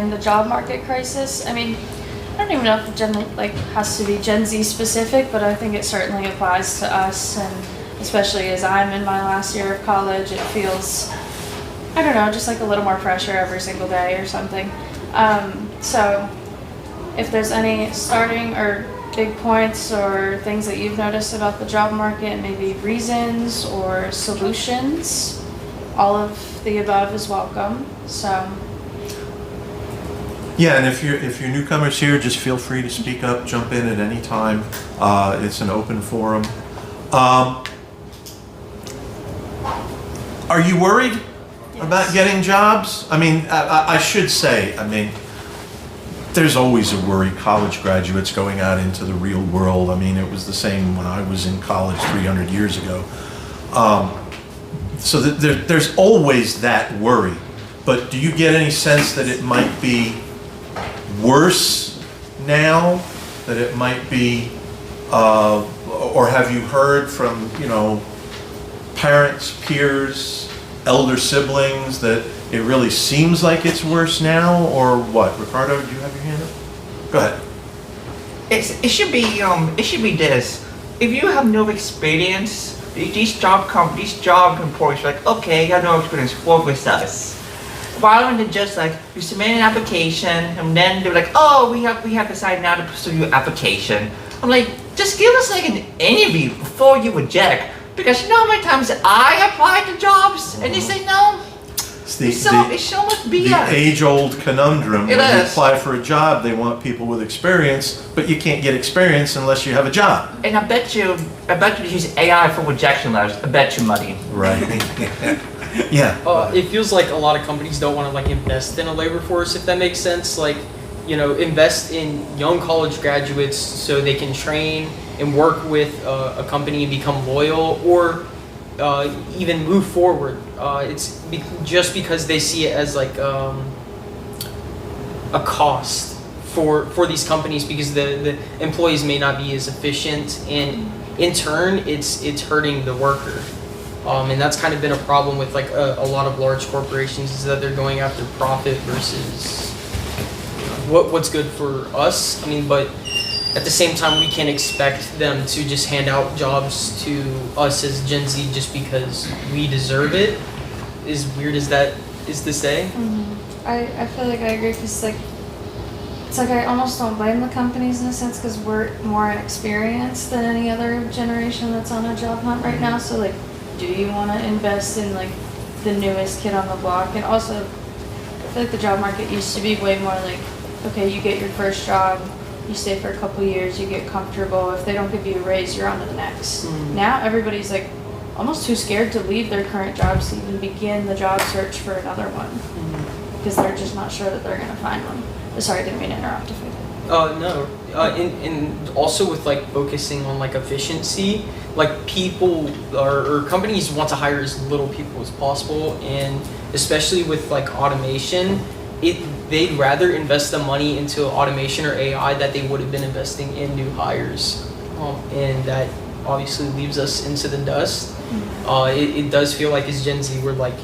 and the job market crisis. I mean, I don't even know if it has to be Gen Z specific, but I think it certainly applies to us, and especially as I'm in my last year of college, it feels, I don't know, just like a little more pressure every single day or something. So if there's any starting or big points or things that you've noticed about the job market, maybe reasons or solutions, all of the above is welcome. So yeah, and if you're newcomers here, just feel free to speak up, jump in at any time. It's an open forum. Are you worried about getting jobs? I mean, I should say, there's always a worry. College graduates going out into the real world. I mean, it was the same when I was in college 300 years ago. So there's always that worry. But do you get any sense that it might be worse now? That it might be, or have you heard from, parents, peers, elder siblings that it really seems like it's worse now, or what? Ricardo, do you have your hand up? Go ahead. It should be this. If you have no experience, these job employers are like, okay, you have no experience, work with us. Rather than just like you submit an application and then they're like, oh, we have decided now to pursue your application. I'm like, just give us like an interview before you reject, because you know how many times I applied to jobs and they say no. It's so much BS. The age-old conundrum. It when you is. apply for a job, they want people with experience, but you can't get experience unless you have a job. And I bet you use AI for rejection letters. I bet you money. Right. Yeah. It feels like a lot of companies don't want to like invest in a labor force, if that makes sense. Like, invest in young college graduates so they can train and work with a company and become loyal, or even move forward. It's just because they see it as like a cost for these companies, because the employees may not be as efficient, and in turn it's hurting the worker. And that's kind of been a problem with like a lot of large corporations, is that they're going after profit versus what's good for us. But at the same time, we can't expect them to just hand out jobs to us as Gen Z just because we deserve it. As weird as that is to say. Mm-hmm. I feel like I agree, because it's like I almost don't blame the companies in a sense, because we're more inexperienced than any other generation that's on a job hunt right now. So like, do you want to invest in like the newest kid on the block? And also, I feel like the job market used to be way more like, okay, you get your first job, you stay for a couple years, you get comfortable. If they don't give you a raise, you're on to the next. Mm-hmm. Now everybody's like almost too scared to leave their current jobs to even begin the job search for another one, because they're just not sure that they're going to find one. Sorry, I didn't mean to interrupt if I did. No. And also with like focusing on like efficiency, like people or companies want to hire as little people as possible, and especially with like automation, they'd rather invest the money into automation or AI that they would have been investing in new hires, and that obviously leaves us into the dust. It does feel like as Gen Z we're like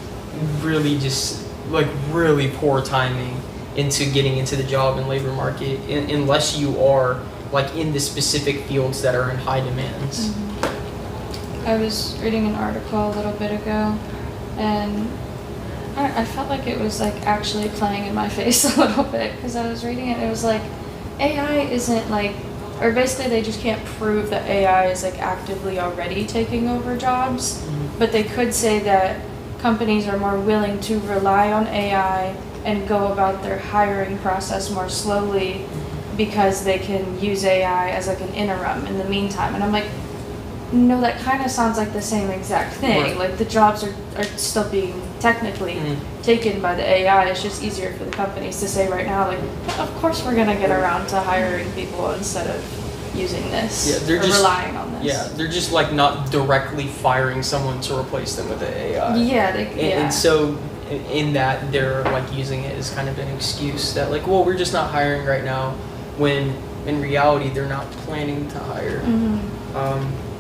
really just like really poor timing into getting into the job and labor market, unless you are like in the specific fields that are in high demands. I was reading an article a little bit ago, and I felt like it was like actually playing in my face a little bit, because I was reading it. It was like AI isn't like, or basically they just can't prove that AI is like actively already taking over jobs, but they could say that companies are more willing to rely on AI and go about their hiring process more slowly, because they can use AI as like an interim in the meantime. And I'm like, no, that kind of sounds like the same exact thing. Right. Like the jobs are still being technically taken by the AI. It's just easier for the companies to say right now, like, of course we're going to get around to hiring people instead of using this, Yeah, they're or just relying on this. Yeah, they're just like not directly firing someone to replace them with the AI. Yeah, And so in that, they're like using it as kind of an excuse that like, well, we're just not hiring right now, when in reality they're not planning to hire.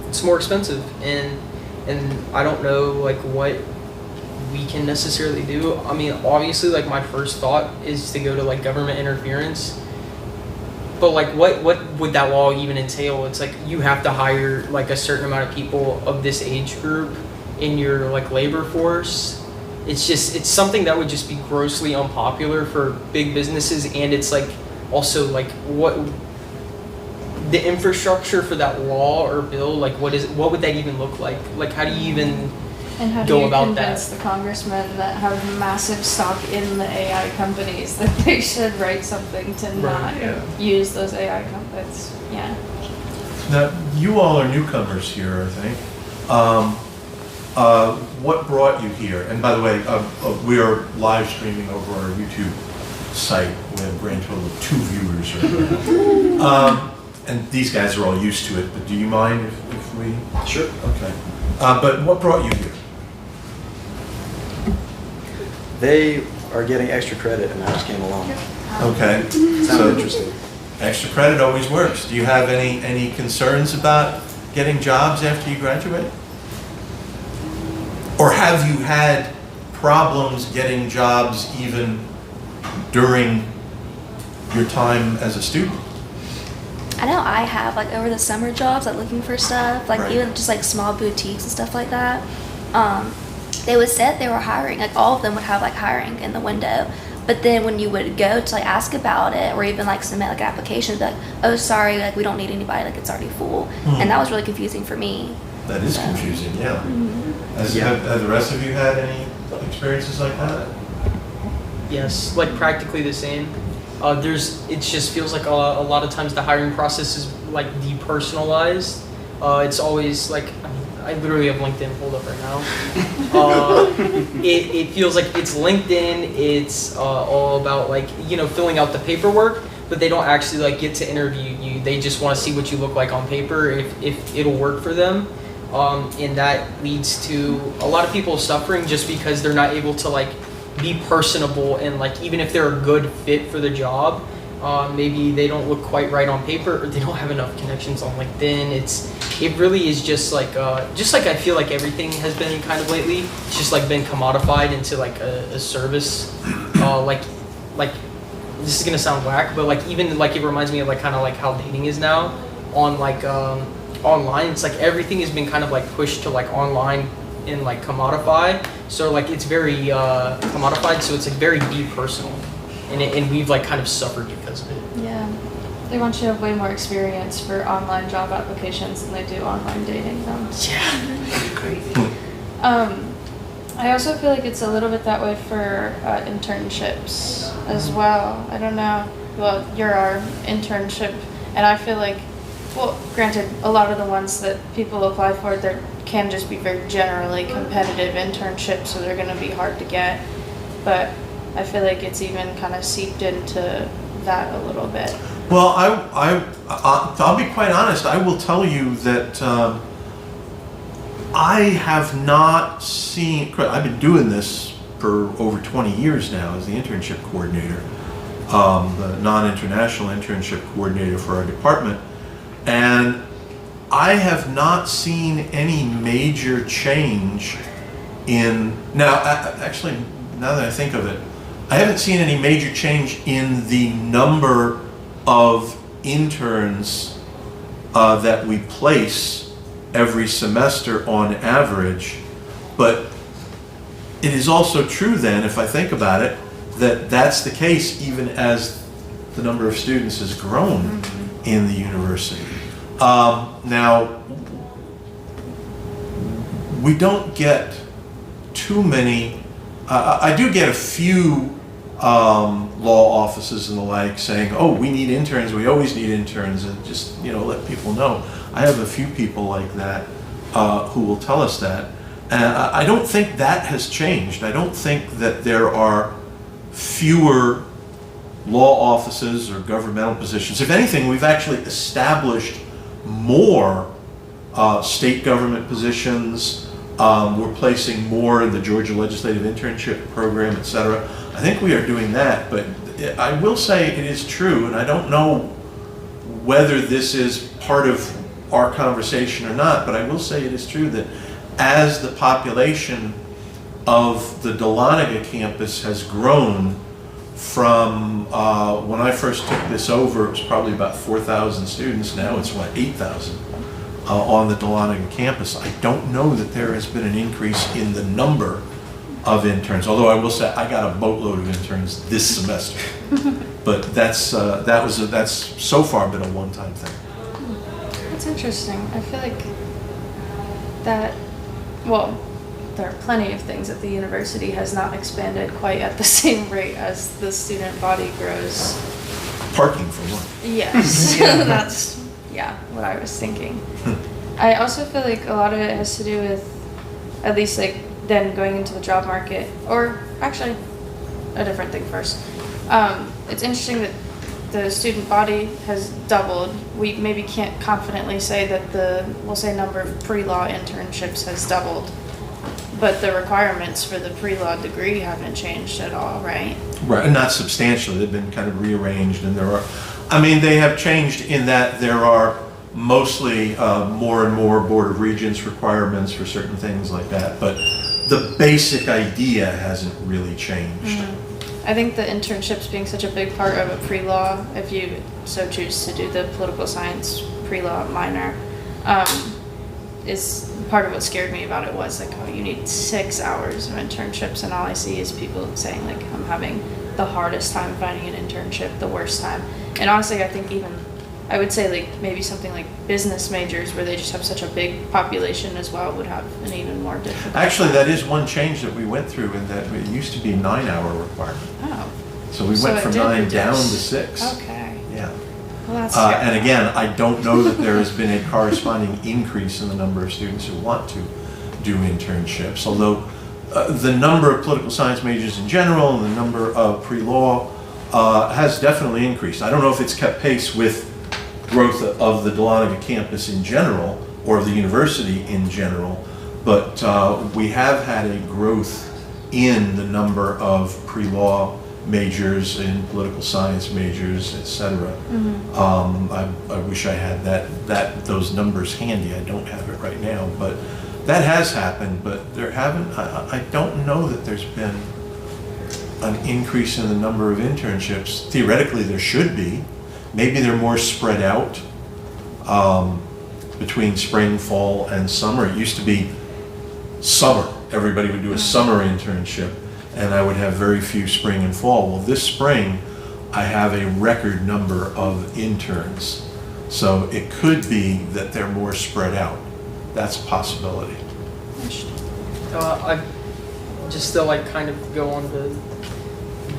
It's more expensive, and I don't know like what we can necessarily do. I mean, obviously, like my first thought is to go to like government interference. But like, what would that law even entail? It's like you have to hire like a certain amount of people of this age group in your like labor force. It's something that would just be grossly unpopular for big businesses, and it's like also like what the infrastructure for that law or bill, like what would that even look like? Like how do you even And how do go you about convince that? the congressmen that have massive stock in the AI companies that they should write something to not yeah. use those AI companies? Yeah. Now, you all are newcomers here, I think. What brought you here? And by the way, we are live streaming over our YouTube site. We have a grand total of 2 viewers right now. And these guys are all used to it, but do you mind if we? Sure. Okay. But what brought you here? They are getting extra credit and I just came along. Okay. Sounds So interesting. extra credit always works. Do you have any concerns about getting jobs after you graduate? Or have you had problems getting jobs even during your time as a student? I know I have, like, over the summer jobs, like, looking for stuff, like, Right. even just, like, small boutiques and stuff like that. They would say they were hiring, like, all of them would have, like, hiring in the window. But then when you would go to, like, ask about it or even, like, submit, like, an application, it'd be like, oh, sorry, like, we don't need anybody, like, it's already full. And that was really confusing for me. That is confusing, yeah. Yeah. Have the rest of you had any experiences like that? Yes, like practically the same. It just feels like a lot of times the hiring process is like depersonalized. It's always like, I literally have LinkedIn pulled up right now. It feels like it's LinkedIn. It's all about like, filling out the paperwork, but they don't actually like get to interview you. They just want to see what you look like on paper, if it'll work for them. And that leads to a lot of people suffering just because they're not able to like be personable, and like even if they're a good fit for the job, maybe they don't look quite right on paper, or they don't have enough connections on LinkedIn. It really is just like I feel like everything has been kind of lately. It's just like been commodified into like a service. Like this is gonna sound whack, but like even like it reminds me of like kind of like how dating is now on like online. It's like everything has been kind of like pushed to like online and like commodify. So like it's very commodified. So it's like very depersonal, and we've like kind of suffered because of it. Yeah. They want you to have way more experience for online job applications than they do online dating them. Yeah. Crazy. I also feel like it's a little bit that way for internships as well. I don't know. Well, you're our internship, and I feel like, well, granted, a lot of the ones that people apply for, there can just be very generally competitive internships, so they're going to be hard to get. But I feel like it's even kind of seeped into that a little bit. Well, I'll be quite honest. I will tell you that I have not seen. I've been doing this for over 20 years now as the internship coordinator, the non-international internship coordinator for our department, and I have not seen any major change in. Now, actually, now that I think of it, I haven't seen any major change in the number of interns that we place every semester on average, but it is also true then, if I think about it, that that's the case even as the number of students has grown in the university. Now, we don't get too many, I do get a few law offices and the like saying, oh, we need interns, we always need interns, and just, let people know. I have a few people like that who will tell us that. And I don't think that has changed. I don't think that there are fewer law offices or governmental positions. If anything, we've actually established more state government positions. We're placing more in the Georgia Legislative Internship Program, et cetera. I think we are doing that, but I will say it is true, and I don't know whether this is part of our conversation or not, but I will say it is true that as the population of the Dahlonega campus has grown from, when I first took this over, it was probably about 4,000 students. Now it's what, 8,000 on the Dahlonega campus. I don't know that there has been an increase in the number of interns, although I will say I got a boatload of interns this semester. But that's so far been a one-time thing. That's interesting. I feel like that, well, there are plenty of things that the university has not expanded quite at the same rate as the student body grows. Parking for one. Yes, that's, what I was thinking. I also feel like a lot of it has to do with, at least like then going into the job market, or actually a different thing first. It's interesting that the student body has doubled. We maybe can't confidently say that we'll say number of pre-law internships has doubled, but the requirements for the pre-law degree haven't changed at all, right? Right, and not substantially. They've been kind of rearranged, and they have changed in that there are mostly more and more Board of Regents requirements for certain things like that, but the basic idea hasn't really changed. I think the internships being such a big part of a pre-law, if you so choose to do the political science pre-law minor, is part of what scared me about it was like, oh, you need 6 hours of internships, and all I see is people saying like, I'm having the hardest time finding an internship, the worst time. And honestly, I think even, I would say like maybe something like business majors where they just have such a big population as well would have an even more difficult Actually, time. that is one change that we went through, in that it used to be a 9-hour requirement. Oh. So we So went it from did 9 reduce. down to 6. Okay. Yeah. Well, that's And again, I don't know that there has been a corresponding increase in the number of students who want to do internships, although the number of political science majors in general and the number of pre-law has definitely increased. I don't know if it's kept pace with growth of the Dahlonega campus in general, or of the university in general, but we have had a growth in the number of pre-law majors and political science majors, etc. I wish I had those numbers handy. I don't have it right now, but that has happened. But there haven't. I don't know that there's been an increase in the number of internships. Theoretically, there should be. Maybe they're more spread out between spring, fall, and summer. It used to be summer. Everybody would do a summer internship, and I would have very few spring and fall. Well, this spring, I have a record number of interns. So it could be that they're more spread out. That's a possibility. I just still like kind of go on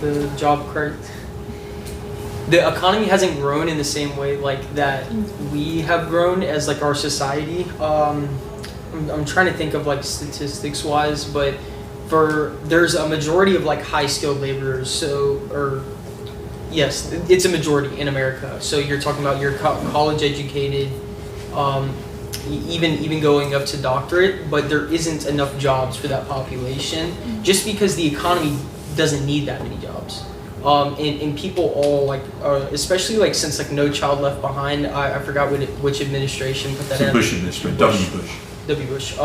the job credit. The economy hasn't grown in the same way like that we have grown as like our society. I'm trying to think of like statistics wise, but there's a majority of like high skilled laborers. Yes, it's a majority in America. So you're talking about your college educated, even going up to doctorate, but there isn't enough jobs for that population just because the economy doesn't need that many jobs. And people all like, especially like since like No Child Left Behind, I forgot which administration put that in. Bush administration, W. Bush. W. Bush.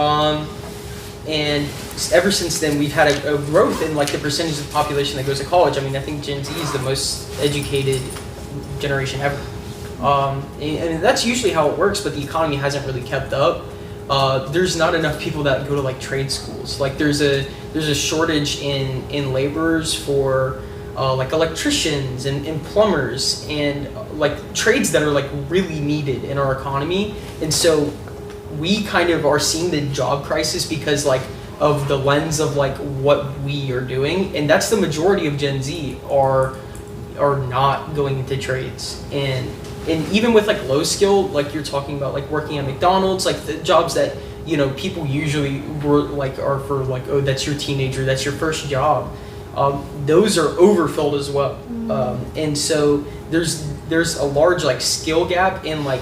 And ever since then, we've had a growth in like the percentage of the population that goes to college. I mean, I think Gen Z is the most educated generation ever. And that's usually how it works, but the economy hasn't really kept up. There's not enough people that go to like trade schools. Like there's a shortage in laborers for like electricians and plumbers and like trades that are like really needed in our economy. And so we kind of are seeing the job crisis because like of the lens of like what we are doing, and that's the majority of Gen Z are not going into trades. And even with like low skill, like you're talking about like working at McDonald's, like the jobs that people usually are for like, oh, that's your teenager, that's your first job. Those are overfilled as well. And so there's a large like skill gap and like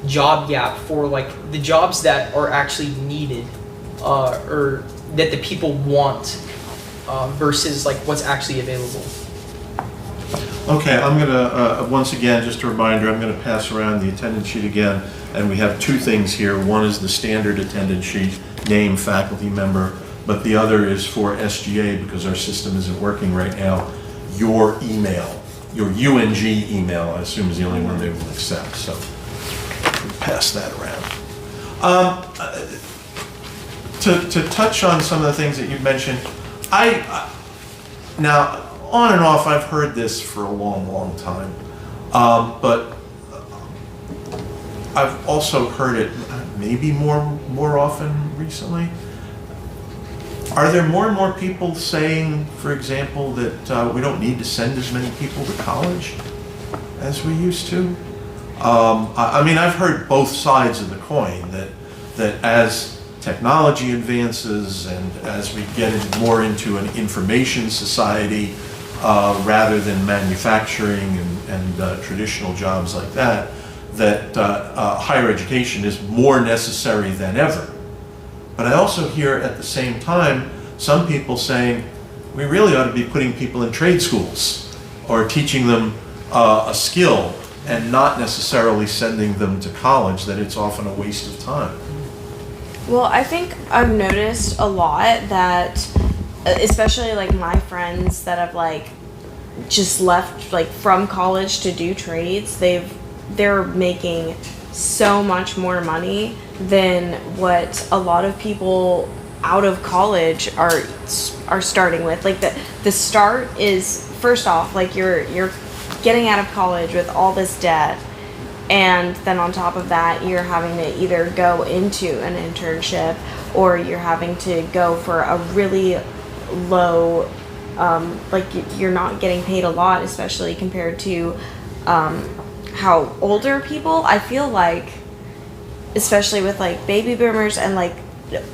job gap for like the jobs that are actually needed or that the people want versus like what's actually available. Okay, I'm gonna, once again, just a reminder, I'm gonna pass around the attendance sheet again, and we have two things here. One is the standard attendance sheet, name, faculty member. but the other is for SGA because our system isn't working right now. Your email, your UNG email, I assume is the only one they will accept, so we'll pass that around. To touch on some of the things that you mentioned, now, on and off, I've heard this for a long, long time, but I've also heard it maybe more often recently. Are there more and more people saying, for example, that we don't need to send as many people to college as we used to? I mean, I've heard both sides of the coin, that as technology advances and as we get more into an information society rather than manufacturing and traditional jobs like that, higher education is more necessary than ever. But I also hear at the same time some people saying we really ought to be putting people in trade schools or teaching them a skill and not necessarily sending them to college, that it's often a waste of time. Well, I think I've noticed a lot that, especially like my friends that have like just left like from college to do trades, they're making so much more money than what a lot of people out of college are starting with. Like the start is, first off, like you're getting out of college with all this debt, and then on top of that you're having to either go into an internship or you're having to go for a really low like you're not getting paid a lot, especially compared to how older people, I feel like, especially with like baby boomers and like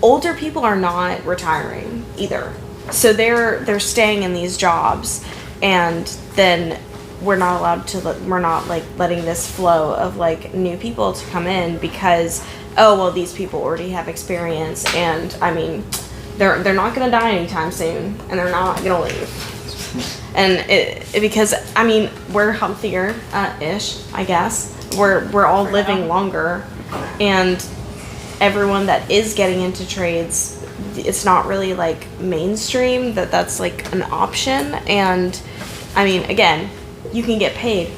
older people are not retiring either. So they're staying in these jobs, and then we're not like letting this flow of like new people to come in because, oh well, these people already have experience, and I mean they're not going to die anytime soon, and they're not going to leave. And because I mean we're healthier ish, I guess. We're all living longer, and everyone that is getting into trades, it's not really like mainstream that's like an option. And I mean, again, you can get paid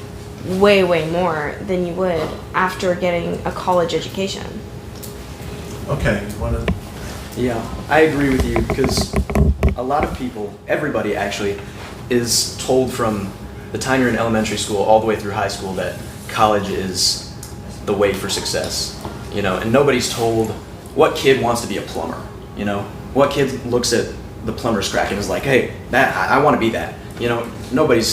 way more than you would after getting a college education. Okay, you want to? Yeah, I agree with you because a lot of people, everybody actually, is told from the time you're in elementary school all the way through high school that college is the way for success, you know, and nobody's told what kid wants to be a plumber, you know, what kid looks at the plumber's crack and is like, hey, I want to be that, you know, nobody's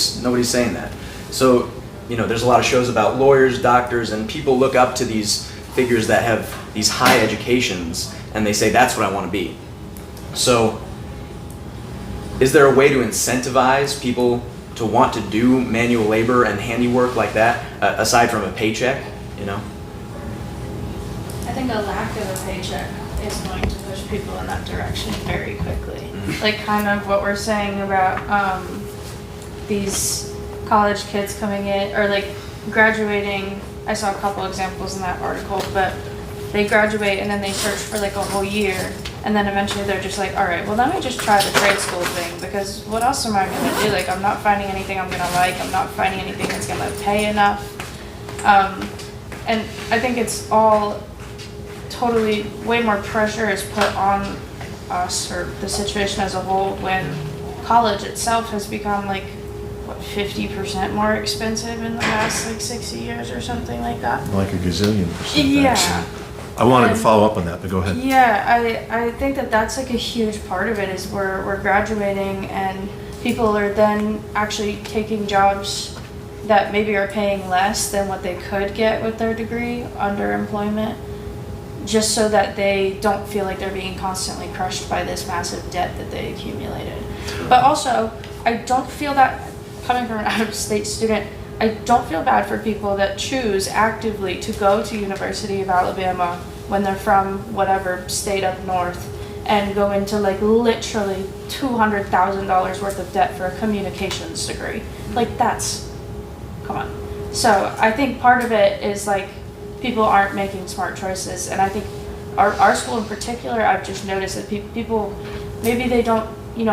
saying that. So, you know, there's a lot of shows about lawyers, doctors, and people look up to these figures that have these high educations and they say, that's what I want to be. So is there a way to incentivize people to want to do manual labor and handiwork like that, aside from a paycheck, you know? I think a lack of a paycheck is going to push people in that direction very quickly. Like kind of what we're saying about these college kids coming in, or like graduating. I saw a couple examples in that article, but they graduate and then they search for like a whole year, and then eventually they're just like, all right, well let me just try the trade school thing, because what else am I gonna do? Like I'm not finding anything I'm gonna like, I'm not finding anything that's gonna pay enough. And I think it's all totally, way more pressure is put on us, or the situation as a whole, when college itself has become like, what, 50% more expensive in the last like 60 years or something like that. Like a gazillion percent. Yeah. Actually. I wanted to follow up on that, but go ahead. Yeah, I think that's like a huge part of it, is we're graduating and people are then actually taking jobs that maybe are paying less than what they could get with their degree, underemployment, just so that they don't feel like they're being constantly crushed by this massive debt that they accumulated. But also, I don't feel that, coming from an out-of-state student, I don't feel bad for people that choose actively to go to University of Alabama when they're from whatever state up north and go into like literally $200,000 worth of debt for a communications degree. Like that's, come on. So I think part of it is like people aren't making smart choices, and I think our school in particular, I've just noticed that people maybe they don't, they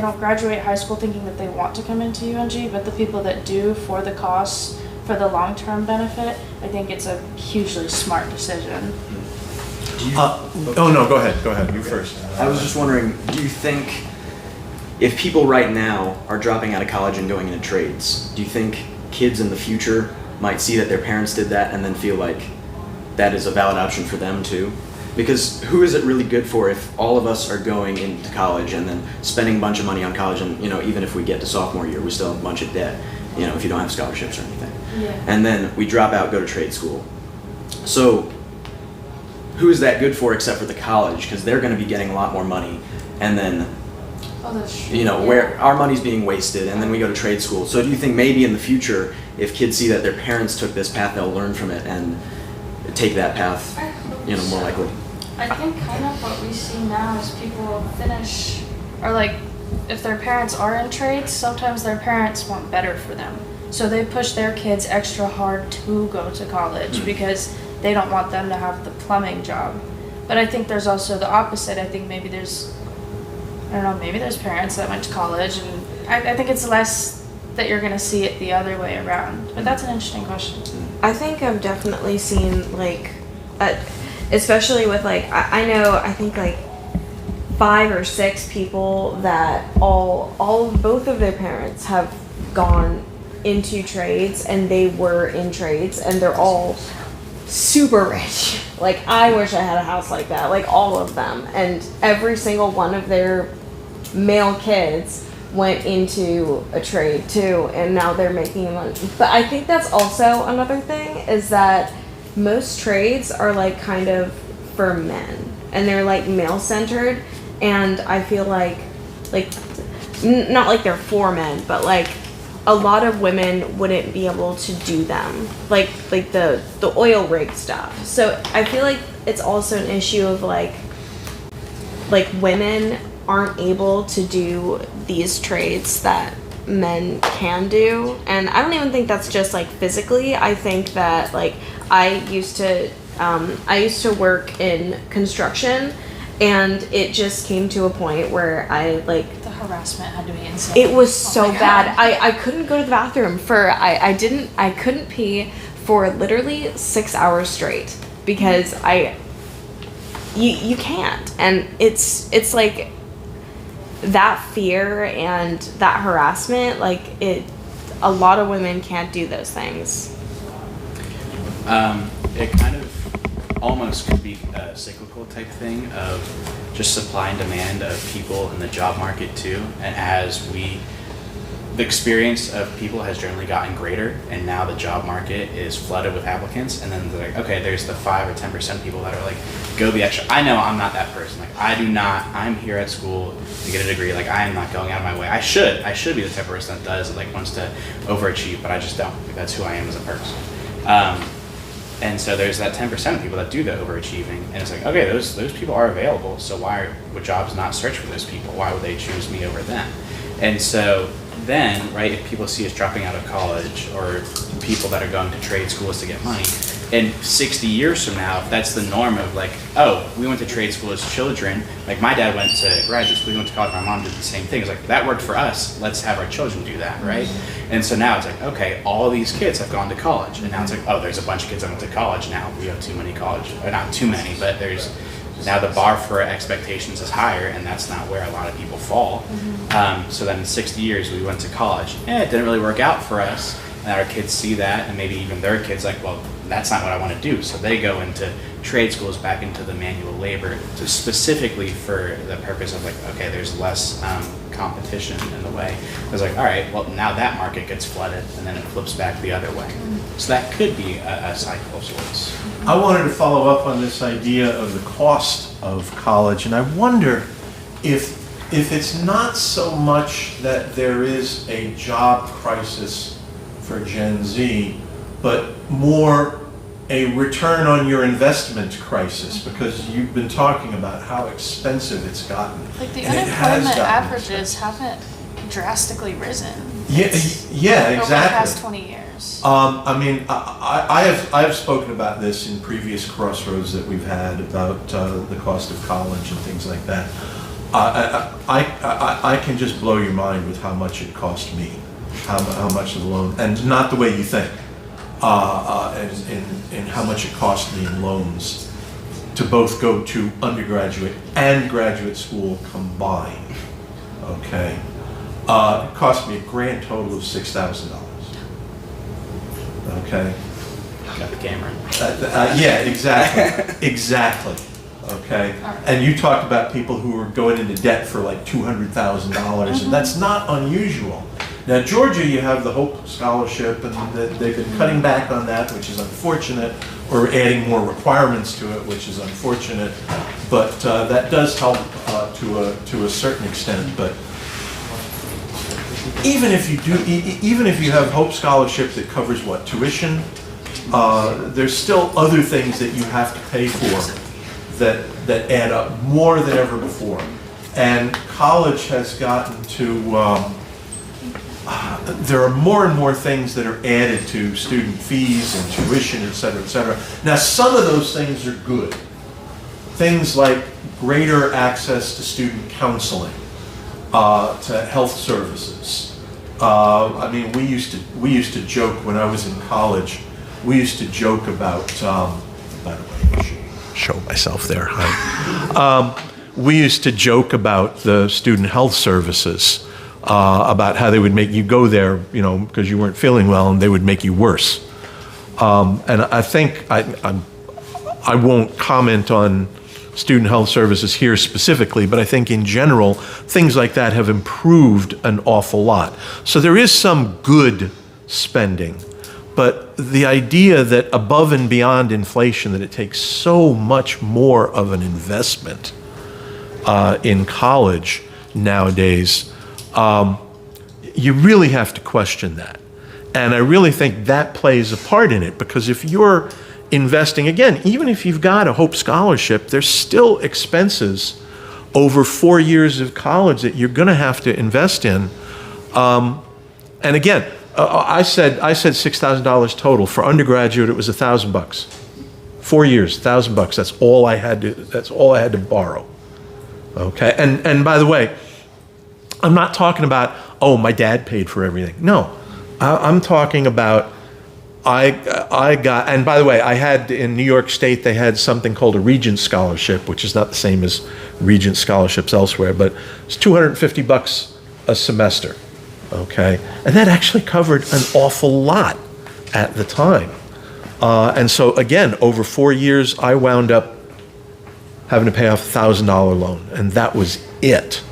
don't graduate high school thinking that they want to come into UNG, but the people that do for the costs, for the long-term benefit, I think it's a hugely smart decision. Oh no, go ahead, you first. I was just wondering, do you think if people right now are dropping out of college and going into trades, do you think kids in the future might see that their parents did that and then feel like that is a valid option for them too? Because who is it really good for if all of us are going into college and then spending a bunch of money on college, and even if we get to sophomore year, we still have a bunch of debt, if you don't have scholarships or anything. Yeah. And then we drop out, go to trade school. So who is that good for except for the college? Because they're going to be getting a lot more money, and then Oh, that's true. where our money's being wasted, and then we go to trade school. So do you think maybe in the future, if kids see that their parents took this path, they'll learn from it and take that path, I hope more so. likely? I think kind of what we see now is people finish, or like, if their parents are in trades, sometimes their parents want better for them. So they push their kids extra hard to go to college because they don't want them to have the plumbing job. But I think there's also the opposite. I think maybe there's parents that went to college, and I think it's less that you're going to see it the other way around. But that's an interesting question. I think I've definitely seen especially with I think 5 or 6 people that both of their parents have gone into trades, and they were in trades, and they're all super rich. I wish I had a house like that, all of them, and every single one of their male kids went into a trade too, and now they're making money. But I think that's also another thing, is that most trades are kind of for men, and they're male centered, and I feel not they're for men, but a lot of women wouldn't be able to do them, the oil rig stuff. So I feel it's also an issue of women aren't able to do these trades that men can do. And I don't even think that's just physically. I think that I used to work in construction, and it just came to a point where The harassment had to be insane. it was so Oh my bad. God. I couldn't go to the bathroom I couldn't pee for literally 6 hours straight because you can't. And it's that fear and that harassment, a lot of women can't do those things. It kind of almost could be a cyclical type thing of just supply and demand of people in the job market too. And the experience of people has generally gotten greater, and now the job market is flooded with applicants, and then they're okay, there's the 5 or 10% people that are go the extra. I know I'm not that person. I'm here at school to get a degree. I am not going out of my way. I should be the type of person that does, wants to overachieve, but I just don't. That's who I am as a person. And so there's that 10% of people that do the overachieving, and it's okay, those people are available, so why would jobs not search for those people? Why would they choose me over them? And so then, right, if people see us dropping out of college, or people that are going to trade schools to get money, in 60 years from now, if that's the norm of we went to trade school as children, my dad went to graduate school, we went to college, my mom did the same thing. It's that worked for us, let's have our children do that, right? And so now it's okay, all these kids have gone to college, and now it's there's a bunch of kids that went to college now. We have too many college, or not too many, but there's now the bar for expectations is higher, and that's not where a lot of people fall. So then in 60 years, we went to college. It didn't really work out for us, and our kids see that, and maybe even their kids well, that's not what I want to do. So they go into trade schools, back into the manual labor, specifically for the purpose of okay, there's less competition in the way. I was all right, well, now that market gets flooded, and then it flips back the other way. So that could be a cycle of sorts. I wanted to follow up on this idea of the cost of college, and I wonder if it's not so much that there is a job crisis for Gen Z, but more a return on your investment crisis, because you've been talking about how expensive it's gotten. The And it has unemployment gotten averages haven't drastically risen. Yeah, Over the past exactly. 20 years. I have spoken about this in previous crossroads that we've had about the cost of college and things like that. I can just blow your mind with how much it cost me, how much of the loan, and not the way you think, and how much it cost me in loans to both go to undergraduate and graduate school combined. Okay, it cost me a grand total of $6,000. Okay. Got the camera. Yeah, exactly, exactly. Okay, and you talked about people who were going into debt for like $200,000, and that's not unusual. Now, Georgia, you have the Hope Scholarship, and they've been cutting back on that, which is unfortunate, or adding more requirements to it, which is unfortunate. But that does help to a certain extent. But even if you do, even if you have Hope Scholarship that covers what, tuition, there's still other things that you have to pay for that add up more than ever before. And college has gotten to, there are more and more things that are added to student fees and tuition, et cetera, et cetera. Now, some of those things are good. Things like greater access to student counseling, to health services. I mean, we used to joke when I was in college. We used to joke about, by the way, I should show myself there. We used to joke about the student health services, about how they would make you go there, you know, because you weren't feeling well, and they would make you worse. And I think I won't comment on student health services here specifically, but I think in general, things like that have improved an awful lot. So there is some good spending. But the idea that above and beyond inflation, that it takes so much more of an investment in college nowadays, you really have to question that. And I really think that plays a part in it, because if you're investing, again, even if you've got a Hope Scholarship, there's still expenses over 4 years of college that you're going to have to invest in. And again, I said $6,000 total. For undergraduate, it was $1,000. 4 years, $1,000. That's all I had to borrow. Okay, and by the way, I'm not talking about, oh, my dad paid for everything. No, I'm talking about I got, and by the way, I had in New York State, they had something called a Regent Scholarship, which is not the same as Regent scholarships elsewhere, but it's $250 a semester. Okay, and that actually covered an awful lot at the time. And so again, over 4 years, I wound up having to pay off a $1,000 loan, and that was it.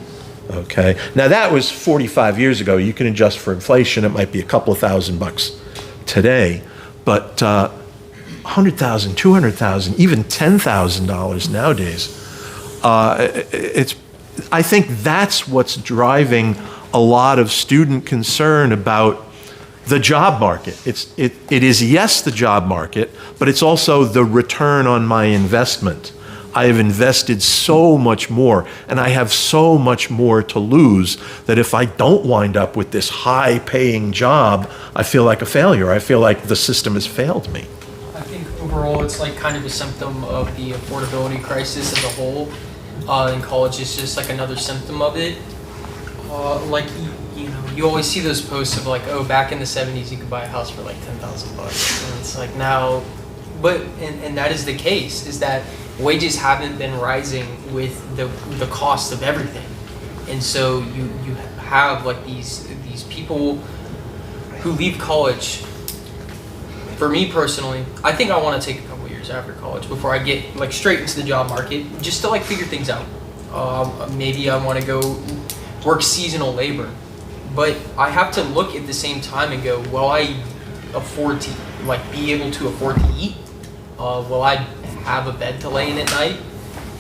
Okay, now that was 45 years ago. You can adjust for inflation; it might be a couple of $1,000 today, but $100,000, $200,000, even $10,000 nowadays. I think that's what's driving a lot of student concern about the job market. It is, yes, the job market, but it's also the return on my investment. I have invested so much more, and I have so much more to lose, that if I don't wind up with this high-paying job, I feel like a failure. I feel like the system has failed me. I think overall it's like kind of a symptom of the affordability crisis as a whole. And college is just like another symptom of it. Like, you know, you always see those posts of like, oh, back in the 70s you could buy a house for like $10,000, and it's like now, but and that is the case, is that wages haven't been rising with the cost of everything, and so you have like these people who leave college. For me personally, I think I want to take a couple years after college before I get like straight into the job market, just to like figure things out. Maybe I want to go work seasonal labor, but I have to look at the same time and go, will I afford to be able to afford to eat? Will I have a bed to lay in at night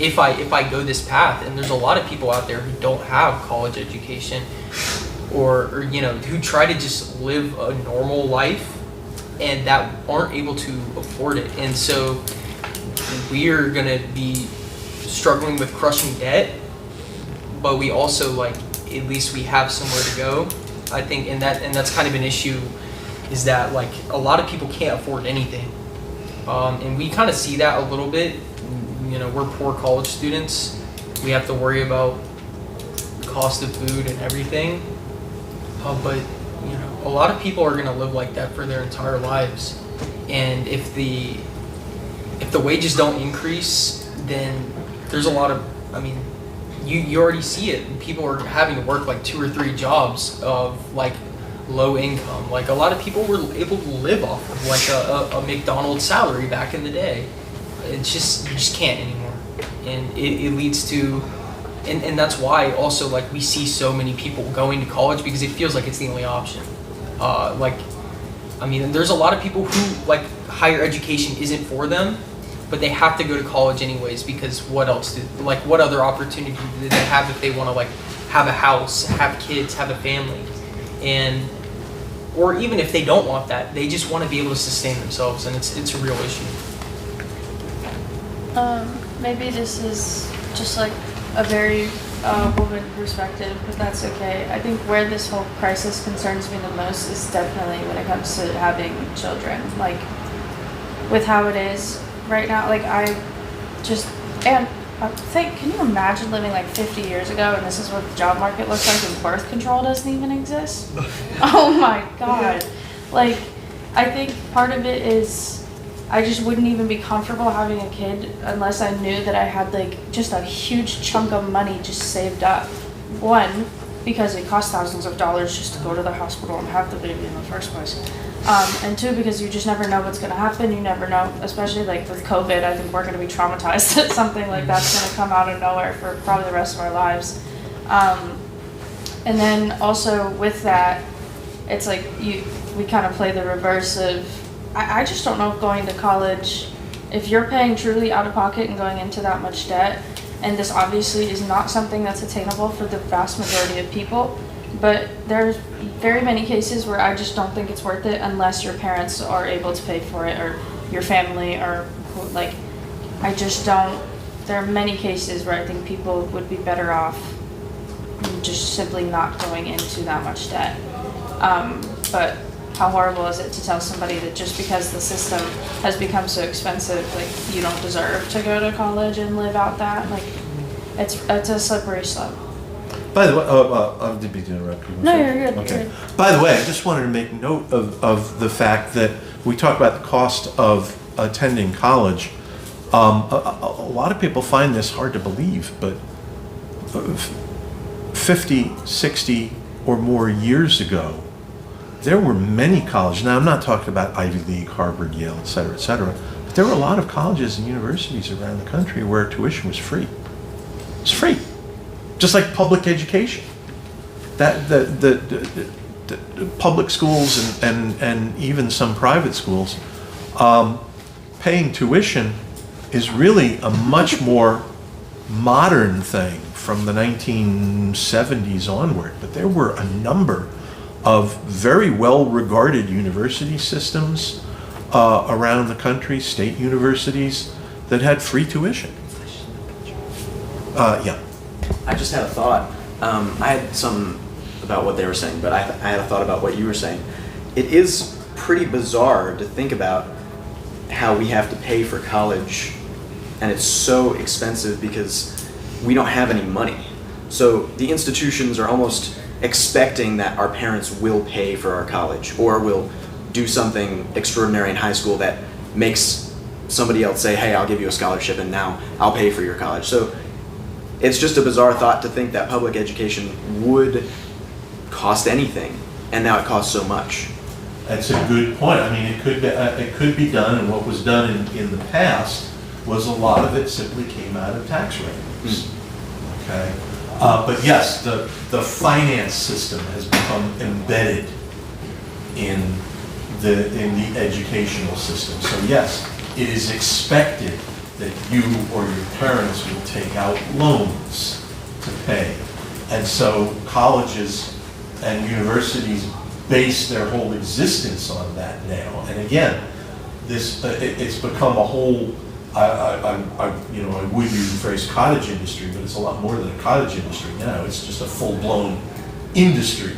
if I go this path? And there's a lot of people out there who don't have college education, or you know, who try to just live a normal life and that aren't able to afford it. And so we're gonna be struggling with crushing debt, but we also like, at least we have somewhere to go. I think, and that's kind of an issue, is that like a lot of people can't afford anything. And we kind of see that a little bit. You know, we're poor college students. We have to worry about cost of food and everything. But you know, a lot of people are gonna live like that for their entire lives, and if the wages don't increase, then there's a lot of, I mean, you already see it. People are having to work like 2 or 3 jobs of like low income. Like a lot of people were able to live off of like a McDonald's salary back in the day. It's just, you just can't anymore. And it leads to, and that's why also like we see so many people going to college, because it feels like it's the only option. Like, I mean, there's a lot of people who like higher education isn't for them, but they have to go to college anyways, because what else what other opportunity do they have if they want to like have a house, have kids, have a family? And, or even if they don't want that, they just want to be able to sustain themselves, and it's a real issue. Maybe this is just like a very woman perspective, but that's okay. I think where this whole crisis concerns me the most is definitely when it comes to having children. Like, with how it is right now, like I just, and I think, can you imagine living like 50 years ago and this is what the job market looks like and birth control doesn't even exist? Oh my God. Like, I think part of it is I just wouldn't even be comfortable having a kid unless I knew that I had like just a huge chunk of money just saved up. One, because it costs thousands of dollars just to go to the hospital and have the baby in the first place. And 2, because you just never know what's going to happen. You never know, especially like with COVID, I think we're going to be traumatized that something like that's going to come out of nowhere for probably the rest of our lives. And then also with that, it's like we kind of play the reverse of, I just don't know if going to college, if you're paying truly out of pocket and going into that much debt, and this obviously is not something that's attainable for the vast majority of people, but there's very many cases where I just don't think it's worth it unless your parents are able to pay for it, or your family, or like, I just don't, there are many cases where I think people would be better off just simply not going into that much debt. But how horrible is it to tell somebody that just because the system has become so expensive, like you don't deserve to go to college and live out that? Like, it's a slippery slope. By the way, I didn't mean to interrupt you. No, you're good. Okay. You're good. By the way, I just wanted to make note of the fact that we talk about the cost of attending college. A lot of people find this hard to believe, but 50, 60 or more years ago, there were many colleges. Now, I'm not talking about Ivy League, Harvard, Yale, et cetera, but there were a lot of colleges and universities around the country where tuition was free. It's free, just like public education. That the public schools and even some private schools, paying tuition is really a much more modern thing from the 1970s onward. But there were a number of very well-regarded university systems around the country, state universities, that had free tuition. Yeah. I just had a thought. I had some about what they were saying, but I had a thought about what you were saying. It is pretty bizarre to think about how we have to pay for college, and it's so expensive because we don't have any money. So the institutions are almost expecting that our parents will pay for our college, or will do something extraordinary in high school that makes somebody else say, hey, I'll give you a scholarship and now I'll pay for your college. So it's just a bizarre thought to think that public education would cost anything, and now it costs so much. That's a good point. I mean, it could be done, and what was done in the past was a lot of it simply came out of tax revenues. Okay, but yes, the finance system has become embedded in the educational system. So yes, it is expected that you or your parents will take out loans to pay, and so colleges and universities base their whole existence on that now. And again, this it's become a whole. I would use the phrase cottage industry, but it's a lot more than a cottage industry now. It's just a full-blown industry,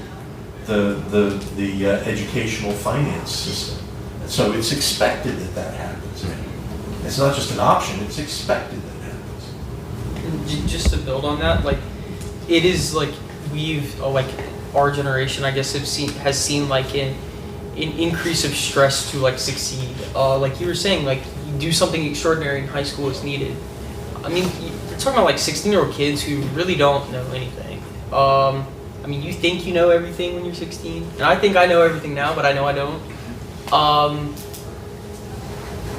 the educational finance system. And so it's expected that happens. It's not just an option; it's expected that happens. And just to build on that, like it is like we've like our generation, I guess, has seen like an increase of stress to like succeed. Like you were saying, like you do something extraordinary in high school is needed. I mean, you're talking about like 16-year-old kids who really don't know anything. I mean, you think you know everything when you're 16, and I think I know everything now, but I know I don't.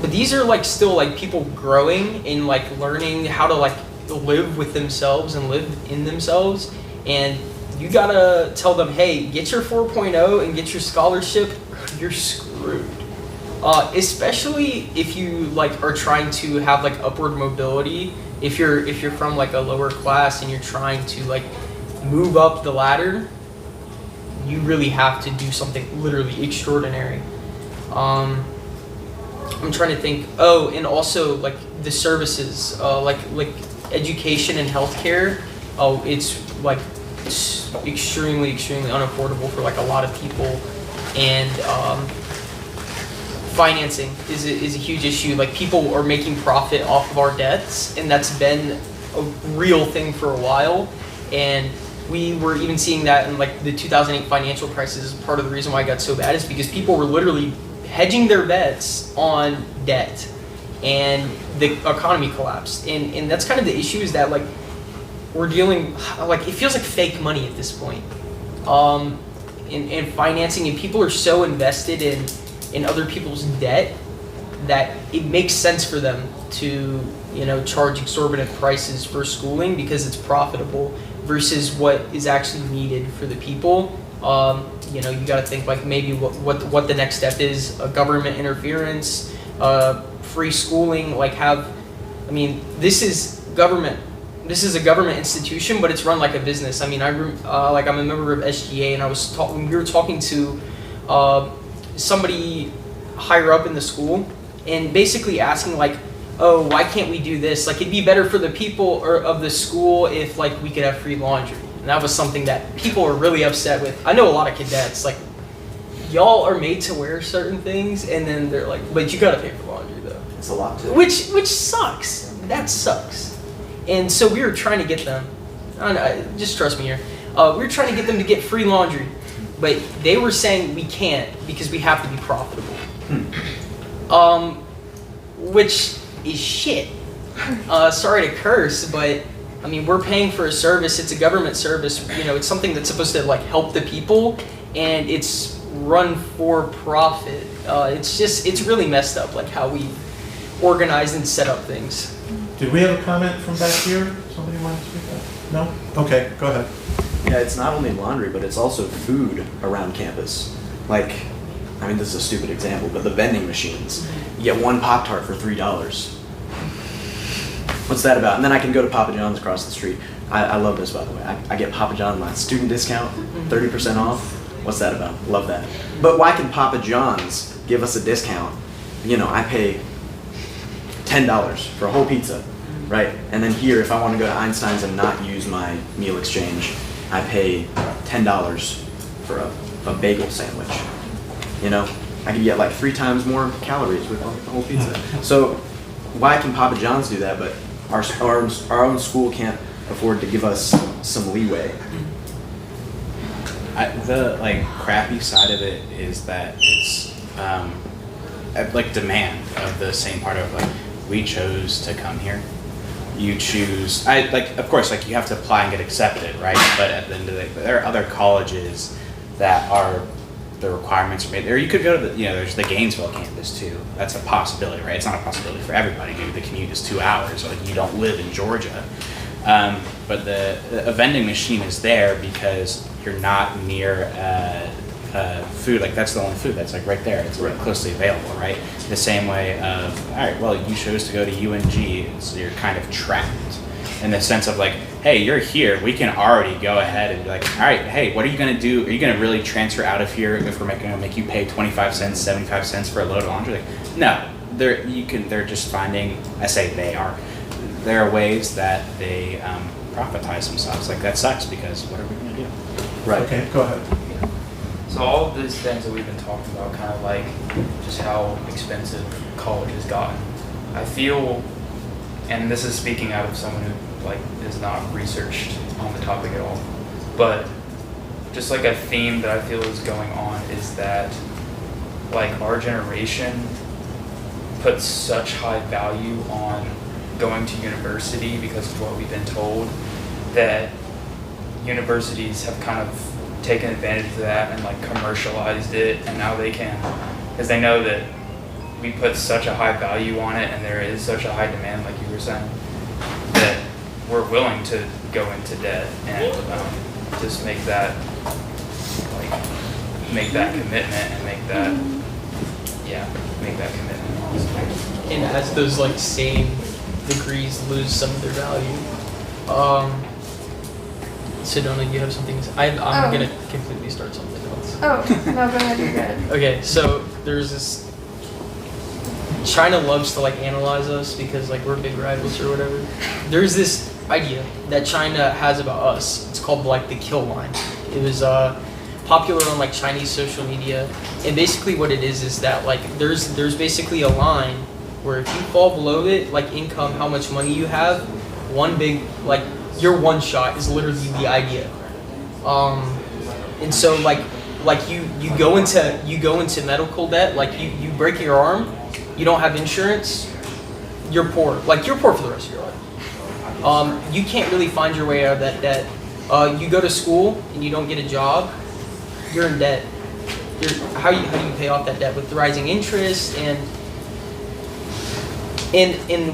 But these are like still like people growing and like learning how to like live with themselves and live in themselves, and you gotta tell them, hey, get your 4.0 and get your scholarship, or you're screwed. Especially if you like are trying to have like upward mobility. If you're from like a lower class and you're trying to like move up the ladder, you really have to do something literally extraordinary. I'm trying to think. Oh, and also like the services, like education and healthcare. Oh, it's like extremely unaffordable for like a lot of people, and financing is a huge issue. Like people are making profit off of our debts, and that's been a real thing for a while. And we were even seeing that in like the 2008 financial crisis. Part of the reason why it got so bad is because people were literally hedging their bets on debt, and the economy collapsed. And that's kind of the issue, is that like we're dealing, like it feels like fake money at this point. In financing, and people are so invested in other people's debt that it makes sense for them to, you know, charge exorbitant prices for schooling because it's profitable versus what is actually needed for the people. You know, you got to think like maybe what the next step is, government interference, free schooling. Like I mean, this is government. This is a government institution, but it's run like a business. I mean, like I'm a member of SGA, and we were talking to somebody higher up in the school, and basically asking like, oh, why can't we do this? Like, it'd be better for the people of the school if like we could have free laundry. And that was something that people are really upset with. I know a lot of cadets, like, y'all are made to wear certain things, and then they're like, but you gotta pay for laundry though. It's a lot too. Which sucks. That sucks. And so we were trying to get them, just trust me here, we were trying to get them to get free laundry, but they were saying we can't because we have to be profitable. Which is shit. Sorry to curse, but I mean, we're paying for a service. It's a government service. You know, it's something that's supposed to like help the people, and it's run for profit. It's really messed up, like how we organize and set up things. Did we have a comment from back here? Somebody want to speak up? No? Okay, go ahead. Yeah, it's not only laundry, but it's also food around campus. Like, I mean, this is a stupid example, but the vending machines. You get one Pop-Tart for $3. What's that about? And then I can go to Papa John's across the street. I love this, by the way. I get Papa John, my student discount, 30% off. What's that about? Love that. But why can Papa John's give us a discount? You know, I pay $10 for a whole pizza, right? And then here, if I want to go to Einstein's and not use my meal exchange, I pay $10 for a bagel sandwich. You know, I can get like 3 times more calories with a whole pizza. So why can Papa John's do that, but our own school can't afford to give us some leeway? The like crappy side of it is that it's like demand of the same part of like, we chose to come here. You choose, of course, like you have to apply and get accepted, right? But at the end of the day, there are other colleges that are, the requirements are made there. You could go to there's the Gainesville campus too. That's a possibility, right? It's not a possibility for everybody. Maybe the commute is 2 hours, or like you don't live in Georgia. But a vending machine is there because you're not near food. Like that's the only food that's like right there. It's right closely available, right? The same way of, all right, well, you chose to go to UNG, so you're kind of trapped in the sense of like, hey, you're here. We can already go ahead and be like, all right, hey, what are you gonna do? Are you gonna really transfer out of here if we're gonna make you pay 25 cents, 75 cents for a load of laundry? Like, no, they're just finding. I say they are. There are ways that they profitize themselves. Like that sucks because what are we gonna do? Right. Okay, go ahead. So all of these things that we've been talking about, kind of like just how expensive college has gotten, I feel, and this is speaking out of someone who like is not researched on the topic at all. But just like a theme that I feel is going on is that like our generation puts such high value on going to university because of what we've been told, that universities have kind of taken advantage of that and like commercialized it, and now they can, because they know that we put such a high value on it and there is such a high demand, like you were saying, that we're willing to go into debt and just make that commitment and make that commitment honestly. And as those like same degrees lose some of their value. Sedona, you have something? I'm Oh. gonna completely start something else. Oh, no, go ahead, you're good. Okay, so there's this. China loves to like analyze us because like we're big rivals or whatever. There's this idea that China has about us. It's called like the kill line. It was popular on like Chinese social media, and basically what it is that like there's basically a line where if you fall below it, like income, how much money you have, one big like your one shot is literally the idea. And so like you go into medical debt, like you break your arm, you don't have insurance, you're poor. Like you're poor for the rest of your life. You can't really find your way out of that debt. You go to school and you don't get a job, you're in debt. How do you pay off that debt with the rising interest and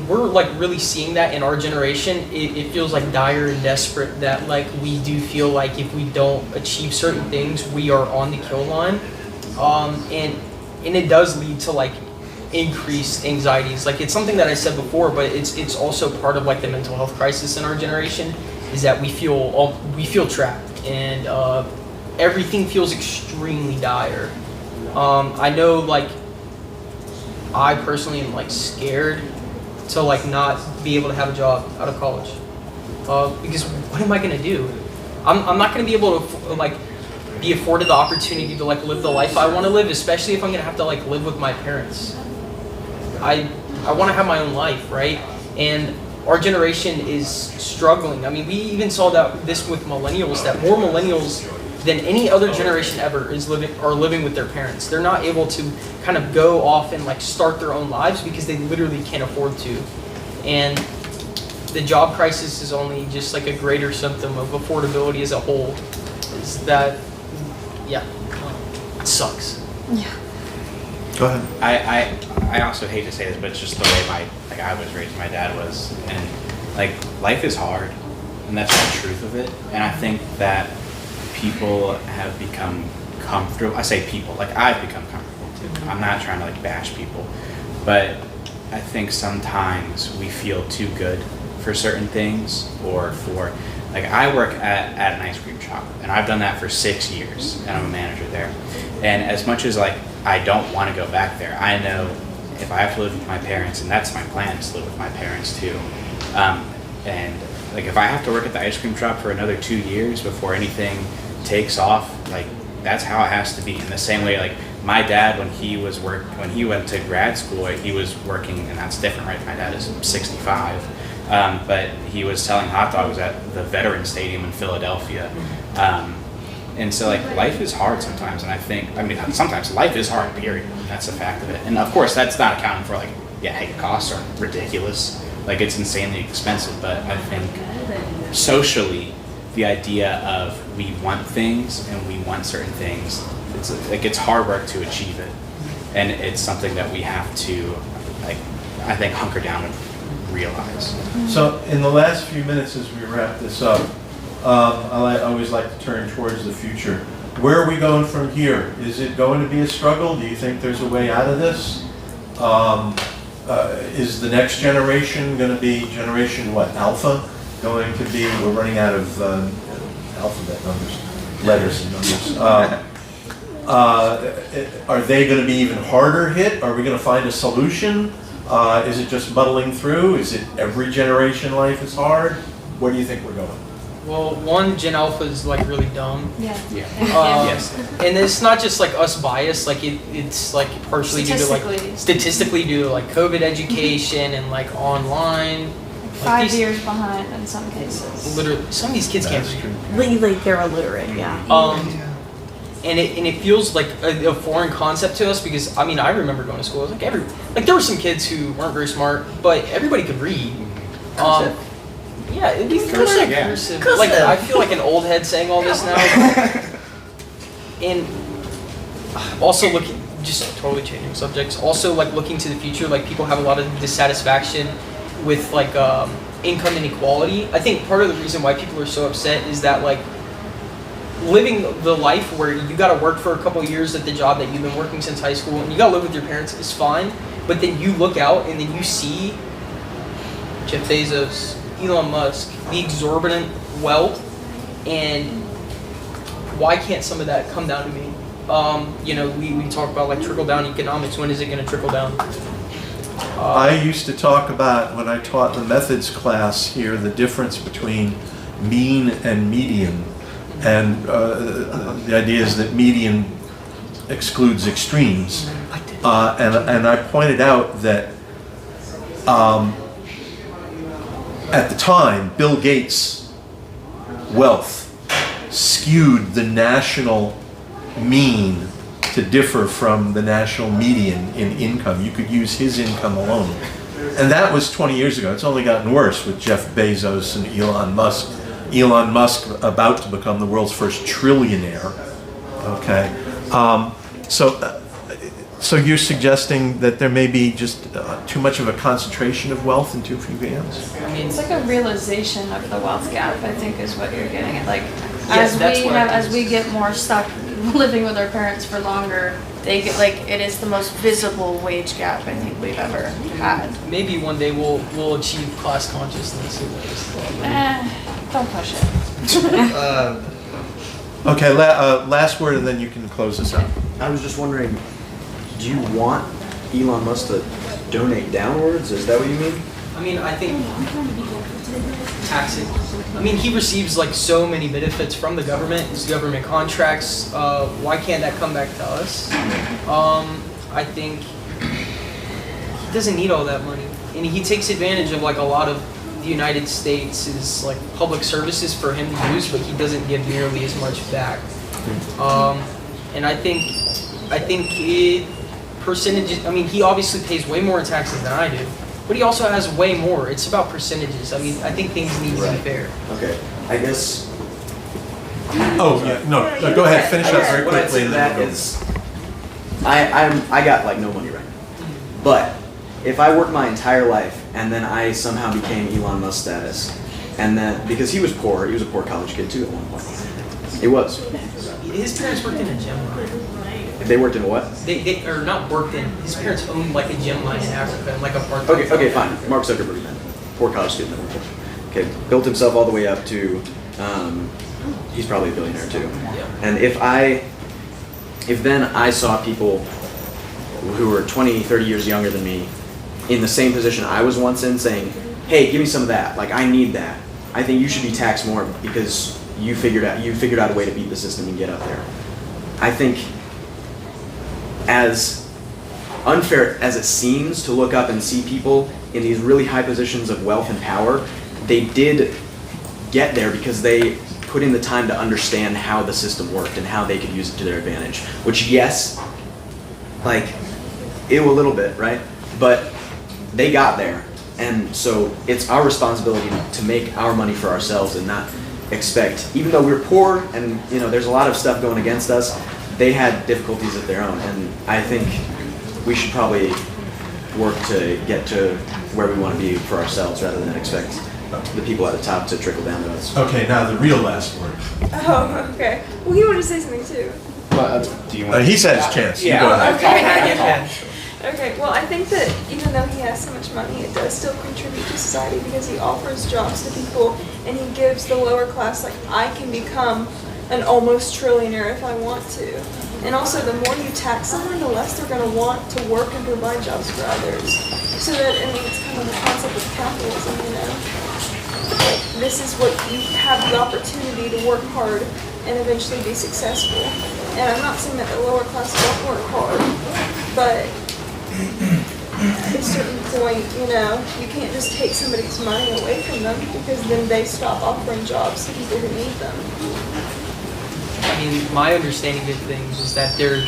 we're like really seeing that in our generation. It feels like dire and desperate that like we do feel like if we don't achieve certain things, we are on the kill line. And it does lead to like increased anxieties. Like it's something that I said before, but it's also part of like the mental health crisis in our generation, is that we feel trapped and everything feels extremely dire. I know like I personally am like scared to like not be able to have a job out of college because what am I gonna do? I'm not gonna be able to like be afforded the opportunity to like live the life I want to live, especially if I'm gonna have to like live with my parents. I want to have my own life, right? And our generation is struggling. I mean, we even saw this with millennials, that more millennials than any other generation ever are living with their parents. They're not able to kind of go off and like start their own lives because they literally can't afford to. And the job crisis is only just like a greater symptom of affordability as a whole. Is that, yeah, it sucks. Yeah. Go ahead. I also hate to say this, but it's just the way I was raised. My dad was, and like life is hard, and that's the truth of it. And I think that people have become comfortable. I say people, like I've become comfortable too. I'm not trying to like bash people, but I think sometimes we feel too good for certain things, or for like I work at an ice cream shop, and I've done that for 6 years, and I'm a manager there. And as much as like I don't want to go back there, I know if I have to live with my parents, and that's my plan, is to live with my parents too. And like if I have to work at the ice cream shop for another 2 years before anything takes off, like that's how it has to be. In the same way, like my dad, when he went to grad school, he was working, and that's different, right? My dad is 65, but he was selling hot dogs at the Veterans Stadium in Philadelphia. And so like life is hard sometimes, and I mean sometimes life is hard, period. That's a fact of it. And of course that's not accounting for like, yeah, hey, costs are ridiculous. Like it's insanely expensive, but I think socially the idea of we want things and we want certain things, it's hard work to achieve it. And it's something that we have to like, I think, hunker down and realize. So in the last few minutes as we wrap this up, I always like to turn towards the future. Where are we going from here? Is it going to be a struggle? Do you think there's a way out of this? Is the next generation going to be generation what, alpha? Going to be, we're running out of alphabet numbers, letters and numbers. Are they going to be even harder hit? Are we going to find a solution? Is it just muddling through? Is it every generation life is hard? Where do you think we're going? Well, one, Gen Alpha is like really dumb. Yeah. Yes. And it's not just like us biased, like it's like partially due to like statistically due to like COVID education and like online 5 these- years behind in some cases. Literally, some of these kids can't That's read. true. Like they're illiterate, yeah. And it feels like a foreign concept to us because I mean I remember going to school. It was like there were some kids who weren't very smart, but everybody could read. Yeah, it'd be cursive. Yeah. Cursive. Cursive. Like I feel like an old head saying all this now. And also looking, just totally changing subjects. Also like looking to the future, like people have a lot of dissatisfaction with like income inequality. I think part of the reason why people are so upset is that like living the life where you got to work for a couple years at the job that you've been working since high school and you got to live with your parents is fine, but then you look out and then you see Jeff Bezos, Elon Musk, the exorbitant wealth, and why can't some of that come down to me? You know, we talk about like trickle down economics. When is it going to trickle down? I used to talk about, when I taught the methods class here, the difference between mean and median. And the idea is that median excludes extremes. And I pointed out that at the time, Bill Gates' wealth skewed the national mean to differ from the national median in income. You could use his income alone. And that was 20 years ago. It's only gotten worse with Jeff Bezos and Elon Musk. Elon Musk about to become the world's first trillionaire. Okay. So you're suggesting that there may be just too much of a concentration of wealth in too few hands? I mean, It's like a realization of the wealth gap, I think, is what you're getting at. Like, Yes, that's what I think as is- we get more stuck living with our parents for longer, they get like it is the most visible wage gap I think we've ever had. maybe one day we'll achieve class consciousness. Who knows? Don't push it. Okay, last word and then you can close this out. I was just wondering, do you want Elon Musk to donate downwards? Is that what you mean? I mean, I think taxing. I mean, he receives like so many benefits from the government, his government contracts. Why can't that come back to us? I think he doesn't need all that money, and he takes advantage of like a lot of the United States is like public services for him to use, but he doesn't give nearly as much back. And I think it percentages. I mean, he obviously pays way more in taxes than I do. But he also has way more. It's about percentages. I mean, I think things need to be fair. Okay, I guess. Oh, yeah, no, go ahead, finish up very What I'd quickly. say to and that then we'll go. is, I got like no money right now. But if I worked my entire life and then I somehow became Elon Musk status, and then because he was a poor college kid too at one point. It was. His parents worked in a gym line. They worked in what? They or not worked in. His parents owned like a gym line in Africa, like a part-time. Okay, fine. Mark Zuckerberg then. Poor college student. That worked. Okay, built himself all the way up to, he's probably a billionaire too. Yeah. And if then I saw people who were 20, 30 years younger than me in the same position I was once in saying, hey, give me some of that. Like, I need that. I think you should be taxed more because you figured out a way to beat the system and get up there. I think as unfair as it seems to look up and see people in these really high positions of wealth and power, they did get there because they put in the time to understand how the system worked and how they could use it to their advantage. Which, yes, like, ew a little bit, right? But they got there. And so it's our responsibility to make our money for ourselves and not expect, even though we're poor and there's a lot of stuff going against us, they had difficulties of their own. And I think we should probably work to get to where we want to be for ourselves rather than expect the people at the top to trickle down to us. Okay, now the real last word. Oh, okay. Well, you want to say something too. Do you want? He's had his chance. You go ahead. Okay. Okay, well, I think that even though he has so much money, it does still contribute to society because he offers jobs to people and he gives the lower class, like, I can become an almost trillionaire if I want to. And also, the more you tax someone, the less they're going to want to work and provide jobs for others. So that, I mean, it's kind of the concept of capitalism, Like, this is what you have the opportunity to work hard and eventually be successful. And I'm not saying that the lower class don't work hard, but at a certain point, you know, you can't just take somebody's money away from them because then they stop offering jobs to people who need them. I mean, my understanding of things is that they're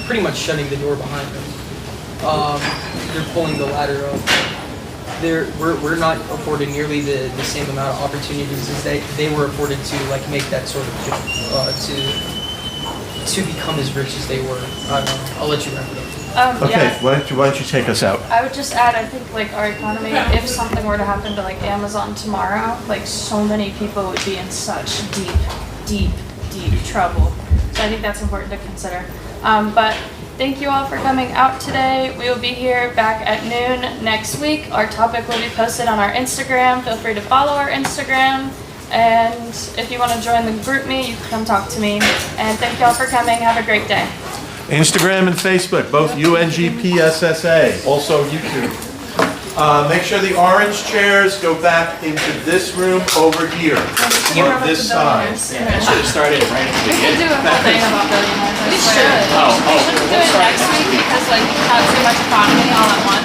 pretty much shutting the door behind them. They're pulling the ladder up. We're not afforded nearly the same amount of opportunities as they were afforded to like make that sort of jump to become as rich as they were. I don't know. I'll let you wrap it up. Okay, Yeah. why don't you take us out? I would just add, I think like our economy, if something were to happen to like Amazon tomorrow, like so many people would be in such deep trouble. So I think that's important to consider. But thank you all for coming out today. We will be here back at noon next week. Our topic will be posted on our Instagram. Feel free to follow our Instagram. And if you want to join the group me, you can come talk to me. And thank you all for coming. Have a great day. Instagram and Facebook, both UNG PSSA, also YouTube. Make sure the orange chairs go back into this room over here, or this side. I should have started right at the We could beginning. do a whole thing about billionaires. We should. Oh, We shouldn't do it next week because like we have too much economy all at once.